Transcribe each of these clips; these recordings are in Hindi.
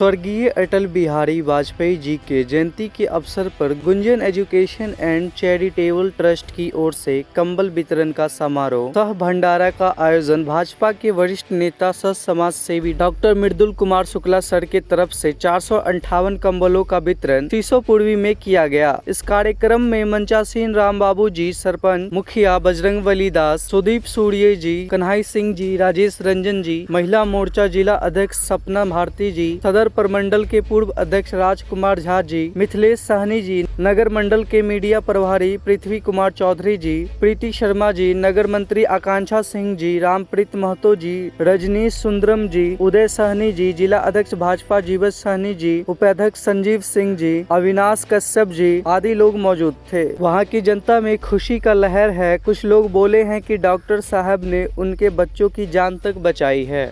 स्वर्गीय अटल बिहारी वाजपेयी जी के जयंती के अवसर पर Gunjan education and charitable trust की ओर से कंबल वितरण का समारोह सह भंडारा का आयोजन भाजपा के वरिष्ठ नेता सह समाज सेवी डॉक्टर मृदुल कुमार शुक्ला सर के तरफ से 458 कंबलों का वितरण सीसो पूर्वी में किया गया। इस कार्यक्रम में मंचासीन राम बाबू जी, सरपंच मुखिया बजरंगबली दास, सुदीप सूर्य जी, कन्हई सिंह जी, राजेश रंजन जी, महिला मोर्चा जिला अध्यक्ष सपना भारती जी, सदर प्रमंडल के पूर्व अध्यक्ष राजकुमार झा जी, मिथिलेश सहनी जी, नगर मंडल के मीडिया प्रभारी पृथ्वी कुमार चौधरी जी, प्रीति शर्मा जी, नगर मंत्री आकांक्षा सिंह जी, रामप्रीत महतो जी, रजनीश सुंदरम जी, उदय सहनी जी, जिला अध्यक्ष भाजपा जीवत सहनी जी, उपाध्यक्ष संजीव सिंह जी, अविनाश कश्यप जी आदि लोग मौजूद थे। वहां की जनता में खुशी का लहर है। कुछ लोग बोले हैं कि डॉक्टर साहब ने उनके बच्चों की जान तक बचाई है।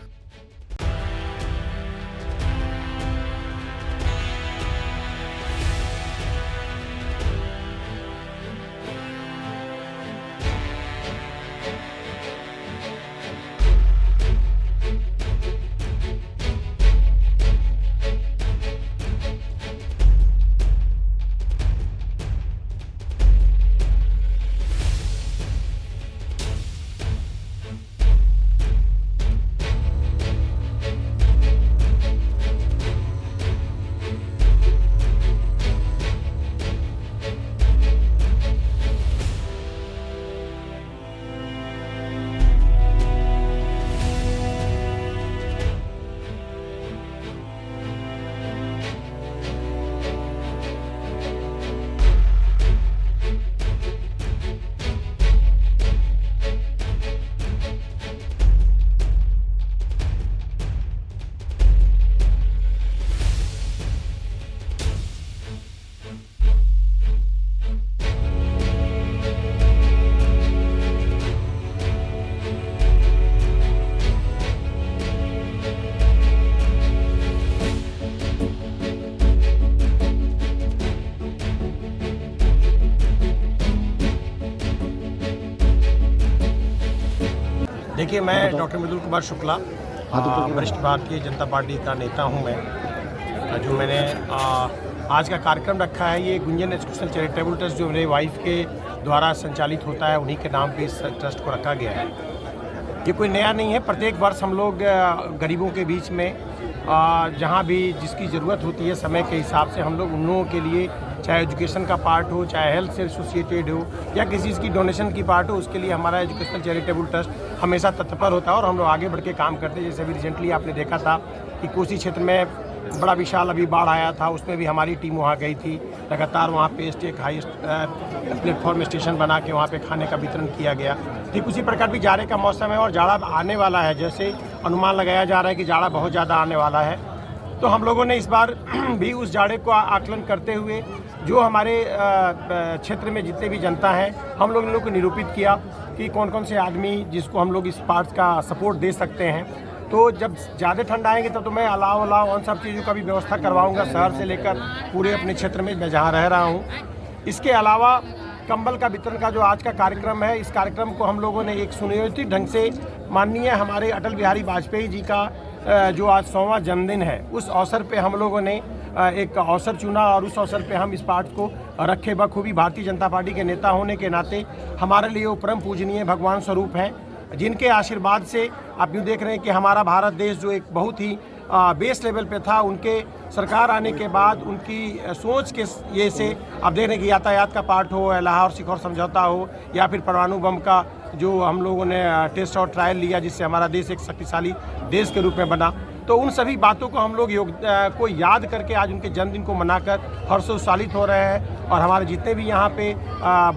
देखिए, मैं डॉक्टर मृदुल कुमार शुक्ला वरिष्ठ भारतीय जनता पार्टी का नेता हूं। मैं जो मैंने आज का कार्यक्रम रखा है, ये गुंजन एजुकेशन चैरिटेबल ट्रस्ट जो मेरे वाइफ के द्वारा संचालित होता है, उन्हीं के नाम पे इस ट्रस्ट को रखा गया है। ये कोई नया नहीं है। प्रत्येक वर्ष हम लोग गरीबों के बीच में जहाँ भी जिसकी ज़रूरत होती है समय के हिसाब से हम लोग उन लोगों के लिए, चाहे एजुकेशन का पार्ट हो, चाहे हेल्थ से एसोसिएटेड हो या किसी चीज़ की डोनेशन की पार्ट हो, उसके लिए हमारा एजुकेशनल चैरिटेबल ट्रस्ट हमेशा तत्पर होता है और हम लोग आगे बढ़ के काम करते हैं। जैसे अभी रिसेंटली आपने देखा था कि कोसी क्षेत्र में बड़ा विशाल अभी बाढ़ आया था, उसमें भी हमारी टीम वहाँ गई थी। लगातार वहाँ पे एक हाई प्लेटफॉर्म स्टेशन बना के वहाँ पे खाने का वितरण किया गया। ठीक उसी प्रकार भी जाड़े का मौसम है और जाड़ा आने वाला है। जैसे अनुमान लगाया जा रहा है कि जाड़ा बहुत ज़्यादा आने वाला है, तो हम लोगों ने इस बार भी उस जाड़े को आकलन करते हुए जो हमारे क्षेत्र में जितने भी जनता हैं, हम लोग इन लोगों को निरूपित किया कि कौन कौन से आदमी जिसको हम लोग इस पार्ट का सपोर्ट दे सकते हैं। तो जब ज़्यादा ठंड आएंगे तो मैं अलाव उन सब चीज़ों का भी व्यवस्था करवाऊंगा, शहर से लेकर पूरे अपने क्षेत्र में मैं जहाँ रह रहा हूँ। इसके अलावा कंबल का वितरण का जो आज का कार्यक्रम है, इस कार्यक्रम को हम लोगों ने एक सुनियोजित ढंग से माननीय हमारे अटल बिहारी वाजपेयी जी का जो आज 100वां जन्मदिन है, उस अवसर पे हम लोगों ने एक अवसर चुना और उस अवसर पे हम इस पार्ट को रखे। बखूबी भारतीय जनता पार्टी के नेता होने के नाते हमारे लिए वो परम पूजनीय भगवान स्वरूप हैं, जिनके आशीर्वाद से आप यूँ देख रहे हैं कि हमारा भारत देश जो एक बहुत ही बेस लेवल पे था, उनके सरकार आने के बाद उनकी सोच के ये से आप देख रहे हैं कि यातायात का पार्ट हो, लाहौर सिखौर समझौता हो या फिर परमाणु बम का जो हम लोगों ने टेस्ट और ट्रायल लिया, जिससे हमारा देश एक शक्तिशाली देश के रूप में बना। तो उन सभी बातों को हम लोग को याद करके आज उनके जन्मदिन को मनाकर हर्षोल्लासित हो रहे हैं। और हमारे जितने भी यहाँ पे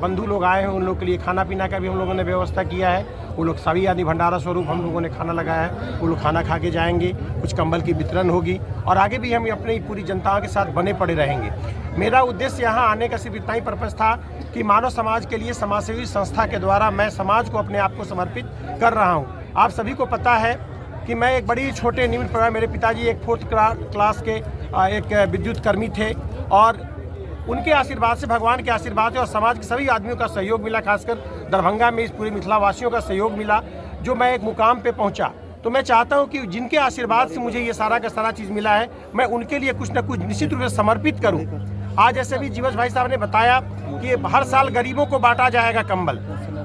बंधु लोग आए हैं, उन लोग के लिए खाना पीना का भी हम लोगों ने व्यवस्था किया है। वो लोग सभी आदि भंडारा स्वरूप हम लोगों ने खाना लगाया है, वो लोग खाना खा के जाएंगे। कुछ कंबल की वितरण होगी और आगे भी हम अपनी पूरी जनता के साथ बने पड़े रहेंगे। मेरा उद्देश्य यहाँ आने का सिर्फ इतना ही पर्पज़ था कि मानव समाज के लिए समाजसेवी संस्था के द्वारा मैं समाज को अपने आप को समर्पित कर रहा हूँ। आप सभी को पता है कि मैं एक बड़ी छोटे निम्न परिवार, मेरे पिताजी एक 4th क्लास के एक विद्युत कर्मी थे और उनके आशीर्वाद से, भगवान के आशीर्वाद से और समाज के सभी आदमियों का सहयोग मिला, खासकर दरभंगा में इस पूरे मिथिला वासियों का सहयोग मिला, जो मैं एक मुकाम पे पहुंचा। तो मैं चाहता हूं कि जिनके आशीर्वाद से मुझे ये सारा का सारा चीज़ मिला है, मैं उनके लिए कुछ ना कुछ निश्चित रूप से समर्पित करूं। आज जैसे भी जीवस भाई साहब ने बताया कि हर साल गरीबों को बांटा जाएगा कंबल,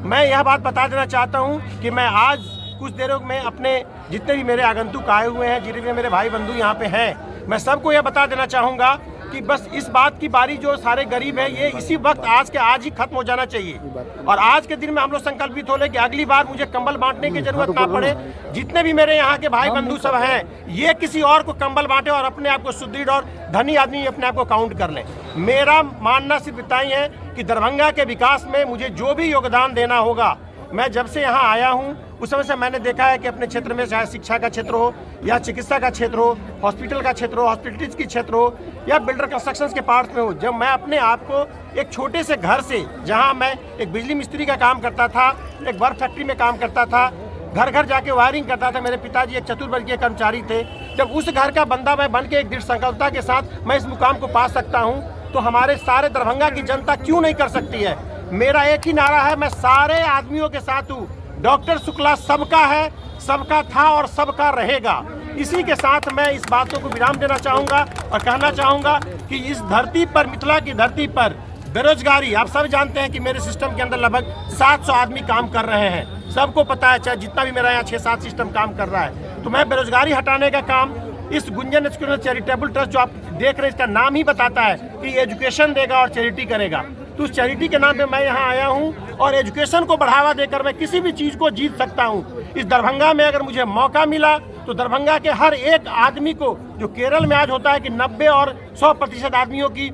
मैं यह बात बता देना चाहता हूं कि मैं आज कुछ देरों में अपने जितने भी मेरे आगंतुक आए हुए हैं, जितने भी मेरे भाई बंधु यहाँ पे हैं, मैं सबको यह बता देना चाहूँगा कि बस इस बात की बारी जो सारे गरीब है, ये इसी वक्त आज के आज ही खत्म हो जाना चाहिए। और आज के दिन में हम लोग संकल्पित हो ले कि अगली बार मुझे कंबल बांटने की जरूरत ना पड़े। जितने भी मेरे यहाँ के भाई बंधु सब हैं, ये किसी और को कंबल बांटे और अपने आप को सुदृढ़ और धनी आदमी अपने आप को काउंट कर लें। मेरा मानना सिर्फ इतना ही है कि दरभंगा के विकास में मुझे जो भी योगदान देना होगा, मैं जब से यहाँ आया हूँ उस समय से मैंने देखा है कि अपने क्षेत्र में चाहे शिक्षा का क्षेत्र हो या चिकित्सा का क्षेत्र हो, हॉस्पिटल का क्षेत्र हो, हॉस्पिटलिटीज की क्षेत्र हो या बिल्डर कंस्ट्रक्शंस के पार्ट्स में हो, जब मैं अपने आप को एक छोटे से घर से, जहाँ मैं एक बिजली मिस्त्री का काम करता था, एक बर्फ फैक्ट्री में काम करता था, घर घर जाके वायरिंग करता था, मेरे पिताजी एक चतुर्वर्गीय कर्मचारी थे, जब उस घर का बंदा मैं बन के एक दृढ़ संकल्पता के साथ मैं इस मुकाम को पा सकता हूँ, तो हमारे सारे दरभंगा की जनता क्यों नहीं कर सकती है। मेरा एक ही नारा है, मैं सारे आदमियों के साथ हूँ। डॉक्टर शुक्ला सबका है, सबका था और सबका रहेगा। इसी के साथ मैं इस बातों को विराम देना चाहूँगा और कहना चाहूँगा कि इस धरती पर, मिथिला की धरती पर बेरोजगारी, आप सब जानते हैं कि मेरे सिस्टम के अंदर लगभग 700 आदमी काम कर रहे हैं, सबको पता है, चाहे जितना भी मेरा यहाँ 6-7 सिस्टम काम कर रहा है। तो मैं बेरोजगारी हटाने का काम इस गुंजन एजुकेशनल चैरिटेबल ट्रस्ट, जो आप देख रहे हैं, इसका नाम ही बताता है कि एजुकेशन देगा और चैरिटी करेगा। तो उस चैरिटी के नाम पे मैं यहाँ आया हूँ और एजुकेशन को बढ़ावा देकर मैं किसी भी चीज़ को जीत सकता हूँ। इस दरभंगा में अगर मुझे मौका मिला तो दरभंगा के हर एक आदमी को, जो केरल में आज होता है कि 90 और 100% आदमियों की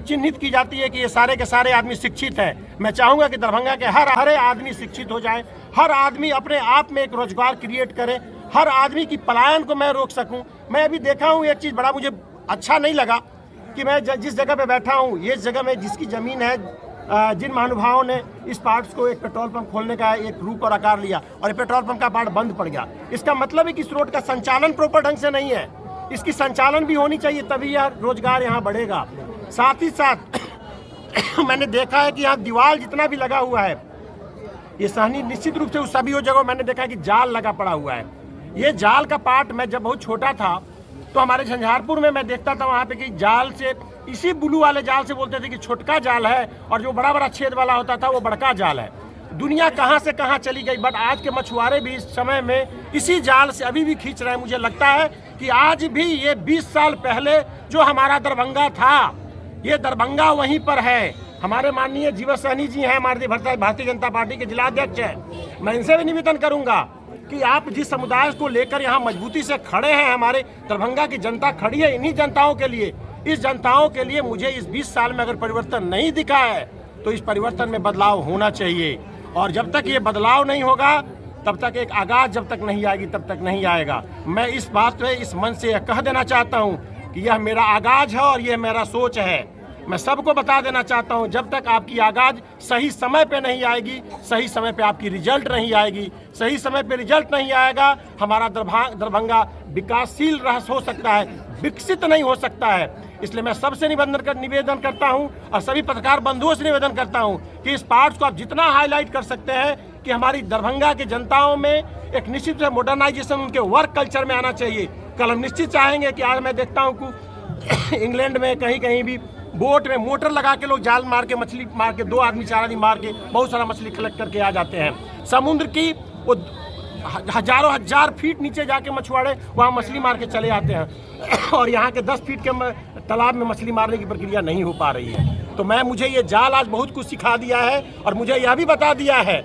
चिन्हित की जाती है कि ये सारे के सारे आदमी शिक्षित हैं, मैं चाहूँगा कि दरभंगा के हर आदमी शिक्षित हो जाए, हर आदमी अपने आप में एक रोजगार क्रिएट करे, हर आदमी की पलायन को मैं रोक सकूँ। मैं अभी देखा हूँ एक चीज़ बड़ा मुझे अच्छा नहीं लगा कि मैं जिस जगह पे बैठा हूँ, ये जगह में जिसकी ज़मीन है, जिन महानुभावों ने इस पार्ट्स को एक पेट्रोल पंप खोलने का एक रूप और आकार लिया और ये पेट्रोल पंप का पार्ट बंद पड़ गया, इसका मतलब है कि इस रोड का संचालन प्रॉपर ढंग से नहीं है। इसकी संचालन भी होनी चाहिए, तभी यह रोजगार यहाँ बढ़ेगा। साथ ही साथ मैंने देखा है कि यहाँ दीवार जितना भी लगा हुआ है, ये सहनी निश्चित रूप से उस सभी जगह मैंने देखा है कि जाल लगा पड़ा हुआ है। ये जाल का पार्ट, मैं जब बहुत छोटा था तो हमारे झंझारपुर में मैं देखता था वहाँ पे कि जाल से, इसी ब्लू वाले जाल से बोलते थे कि छोटका जाल है और जो बड़ा बड़ा छेद वाला होता था वो बड़का जाल है। दुनिया कहाँ से कहाँ चली गई, बट आज के मछुआरे भी इस समय में इसी जाल से अभी भी खींच रहे हैं। मुझे लगता है कि आज भी ये 20 साल पहले जो हमारा दरभंगा था, ये दरभंगा वहीं पर है। हमारे माननीय जीवस सहनी जी हैं, हमारे भारतीय जनता पार्टी के जिलाध्यक्ष हैं। मैं इनसे भी निवेदन करूंगा कि आप जिस समुदाय को लेकर यहाँ मजबूती से खड़े हैं, हमारे दरभंगा की जनता खड़ी है इन्हीं जनताओं के लिए। इस जनताओं के लिए मुझे इस 20 साल में अगर परिवर्तन नहीं दिखा है तो इस परिवर्तन में बदलाव होना चाहिए, और जब तक ये बदलाव नहीं होगा तब तक एक आगाज जब तक नहीं आएगी तब तक नहीं आएगा। मैं इस बात पे इस मन से यह कह देना चाहता हूँ कि यह मेरा आगाज है और यह मेरा सोच है। मैं सबको बता देना चाहता हूं, जब तक आपकी आगाज सही समय पे नहीं आएगी, सही समय पे आपकी रिजल्ट नहीं आएगी, सही समय पे रिजल्ट नहीं आएगा, हमारा दरभंगा विकासशील हो सकता है, विकसित नहीं हो सकता है। इसलिए मैं सबसे निवेदन करता हूं और सभी पत्रकार बंधुओं से निवेदन करता हूं कि इस पार्ट्स को आप जितना हाईलाइट कर सकते हैं कि हमारी दरभंगा के जनताओं में एक निश्चित मॉडर्नाइजेशन उनके वर्क कल्चर में आना चाहिए। कल हम निश्चित चाहेंगे कि आज मैं देखता हूँ कि इंग्लैंड में कहीं भी बोट में मोटर लगा के लोग जाल मार के, मछली मार के, 2 आदमी 4 आदमी मार के बहुत सारा मछली कलेक्ट करके आ जाते हैं। समुद्र की वो हजारों हजार फीट नीचे जाके मछुआरे वहाँ मछली मार के चले आते हैं और यहाँ के 10 फीट के तालाब में मछली मारने की प्रक्रिया नहीं हो पा रही है। तो मुझे ये जाल आज बहुत कुछ सिखा दिया है और मुझे यह भी बता दिया है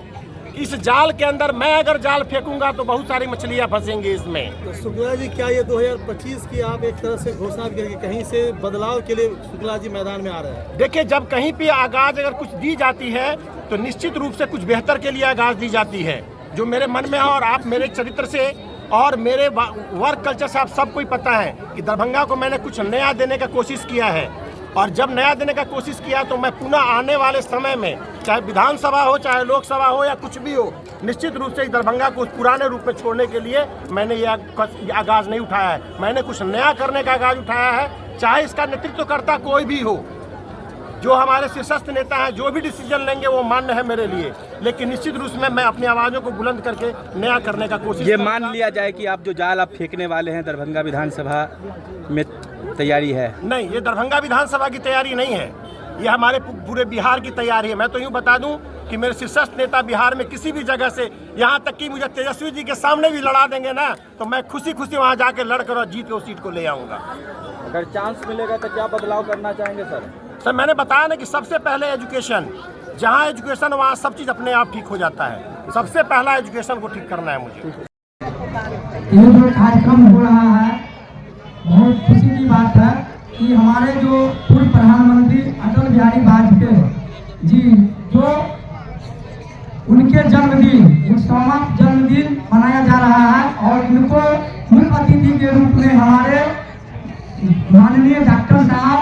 इस जाल के अंदर मैं अगर जाल फेंकूंगा तो बहुत सारी मछलियां फंसेंगी इसमें। तो शुक्ला जी, क्या ये 2025 की आप एक तरह से घोषणा करके कहीं से बदलाव के लिए शुक्ला जी मैदान में आ रहे हैं? देखिए, जब कहीं पे आगाज अगर कुछ दी जाती है तो निश्चित रूप से कुछ बेहतर के लिए आगाज दी जाती है, जो मेरे मन में है। और आप मेरे चरित्र से और मेरे वर्क कल्चर से आप सबको ही पता है कि दरभंगा को मैंने कुछ नया देने का कोशिश किया है, और जब नया देने का कोशिश किया तो मैं पुनः आने वाले समय में, चाहे विधानसभा हो, चाहे लोकसभा हो या कुछ भी हो, निश्चित रूप से इस दरभंगा को पुराने रूप में छोड़ने के लिए मैंने ये आगाज नहीं उठाया है। मैंने कुछ नया करने का आगाज उठाया है, चाहे इसका नेतृत्व करता कोई भी हो, जो हमारे शीर्षस्थ नेता हैं, जो भी डिसीजन लेंगे वो मान्य है मेरे लिए। लेकिन निश्चित रूप में मैं अपनी आवाज़ों को बुलंद करके नया करने का कोशिश ये करूंगा। मान लिया जाए कि आप जो जाल आप फेंकने वाले हैं दरभंगा विधानसभा में तैयारी है? नहीं, ये दरभंगा विधानसभा की तैयारी नहीं है, ये हमारे पूरे बिहार की तैयारी है। मैं तो यूँ बता दूं कि मेरे शीर्षस्थ नेता बिहार में किसी भी जगह से, यहाँ तक कि मुझे तेजस्वी जी के सामने भी लड़ा देंगे ना, तो मैं खुशी खुशी वहाँ जाके लड़कर और जीत के उस सीट को ले आऊँगा। अगर चांस मिलेगा तो क्या बदलाव करना चाहेंगे सर? सर, मैंने बताया ना कि सबसे पहले एजुकेशन, जहाँ एजुकेशन वहाँ सब चीज़ अपने आप ठीक हो जाता है। सबसे पहला एजुकेशन को ठीक करना है मुझे। ये जो कार्यक्रम हो रहा है बहुत खुशी की बात है कि हमारे जो पूर्व प्रधानमंत्री अटल बिहारी वाजपेयी जी, जो उनके जन्मदिन 100वां जन्मदिन मनाया जा रहा है और इनको मुख्य अतिथि के रूप में हमारे माननीय डॉक्टर साहब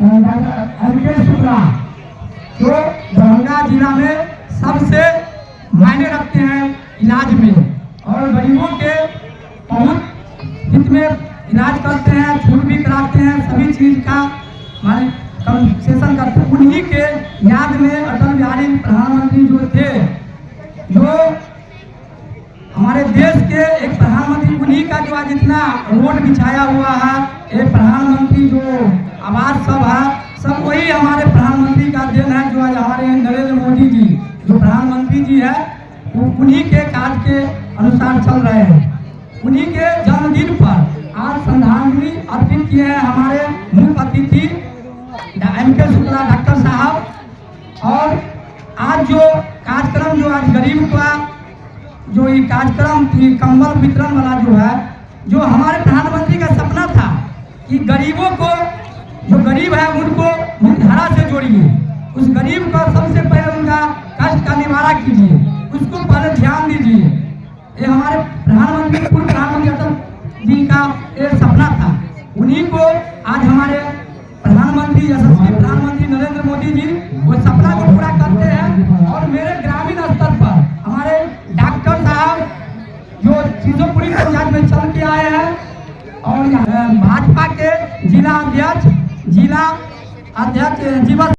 एम.के. शुक्ला, जो दरभंगा जिला में सबसे मायने रखते हैं इलाज में और गरीबों के बहुत हित में इलाज करते हैं, छूट भी कराते हैं, सभी चीज का माने कंसेशन करते हैं। उन्हीं के याद में अटल बिहारी प्रधानमंत्री जो थे, जो हमारे देश के एक प्रधानमंत्री, उन्हीं का जो आज इतना रोड बिछाया हुआ है, एक प्रधानमंत्री जो आवास सब है, सब वही हमारे प्रधानमंत्री का देन है। जो आज हमारे नरेंद्र मोदी जी जो प्रधानमंत्री जी है, वो उन्हीं के काज के अनुसार चल रहे हैं। उन्हीं के जन्मदिन पर आज श्रद्धांजलि अर्पित किए हैं हमारे मुख्य अतिथि एम.के. शुक्ला डॉक्टर साहब। और आज जो कार्यक्रम, जो आज गरीब का जो ये कार्यक्रम कंबल वितरण वाला जो है, जो हमारे प्रधानमंत्री का सपना था कि गरीबों को, जो गरीब है उनको मुख्यधारा से जोड़िए, उस गरीब का सबसे पहले उनका कष्ट का निवारण कीजिए, उसको पहले ध्यान दीजिए। ये हमारे प्रधानमंत्री, पूर्व प्रधानमंत्री अटल जी का एक सपना था। उन्हीं को आज हमारे प्रधानमंत्री, यशस्वी प्रधानमंत्री नरेंद्र मोदी जी वो सपना को पूरा करते हैं। और मेरे ग्रामीण स्तर पर हमारे डॉक्टर साहब जो सीजोपुरी पंचायत में चल के आए हैं और भाजपा के जिला अध्यक्ष जीवन